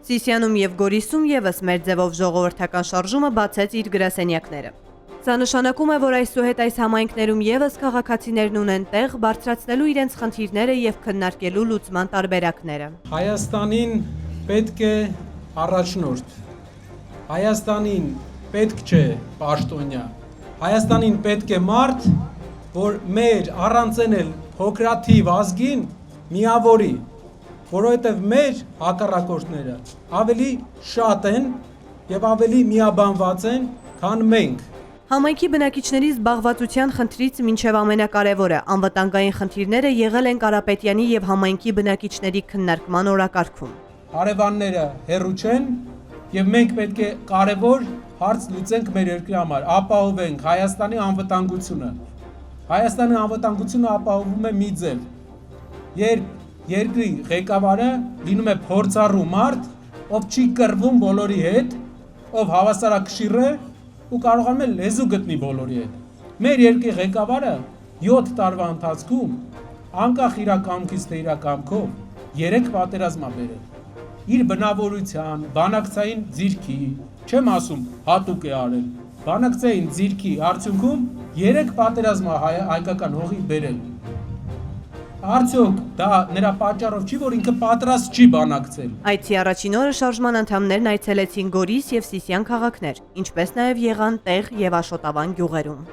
Սիսիանում և Գորիսում ևս մեր ձևով ժողովրդական շարժումը բացեց իր գրասենյակները։ Սա նշանակում է, որ այսուհետ այս համայնքներում ևս քաղաքացիներն ունեն տեղ բարձրացնելու իրենց խնդիրները և քննարկելու լուծման տարբերակները։ Հայաստանին պետք է առաջնորդ, Հայաստանին պետք չէ պաշտոնյա, Հայաստանին պետք է մարդ, որ մեր առանց էլ փոքրաթիվ ազգին միավորի, որովհետև մեր հակառակորդները ավելի շատ են և ավելի միաբանված են, քան մենք։ Համայնքի բնակիչների զբաղվածության խնդրից մինչև ամենակարևորը անվտանգային խնդիրները եղել են Կարապետյանի և համայնքի բնակիչների քննարկման օրակարգում։ Հարևանները հեռու չեն և մենք պետք է կարևոր հարց լուծենք մեր երկրի համար, ապահովենք Հայաստանի անվտանգությունը։ Հայաստանի անվտանգությունը ապահովում է մի ձև, երբ երկրի ղեկավարը լինում է փորձառու մարդ, ով չի կռվում բոլորի հետ, ով հավասարակշիռ է ու կարողանում է լեզու գտնի բոլորի հետ։ Մեր երկրի ղեկավարը 7 տարվա ընթացքում անկախ իր կամքից թե իր կամքով 3 պատերազմ է բերել։ Իր բնավորության, բանակցային ձիրքի, չեմ ասում հատուկ է արել, բանակցային ձիրքի արդյունքում 3 պատերազմ է հայկական հողի բերել։ Արդյոք դա նրա պատճառով չի, որ ինքը պատրաստ չի բանակցել։ Այցի առաջին օրը շարժման անդամներն այցելեցին Գորիս և Սիսիան քաղաքներ, ինչպես նաև եղան Տեղ և Աշոտավան գյուղերում։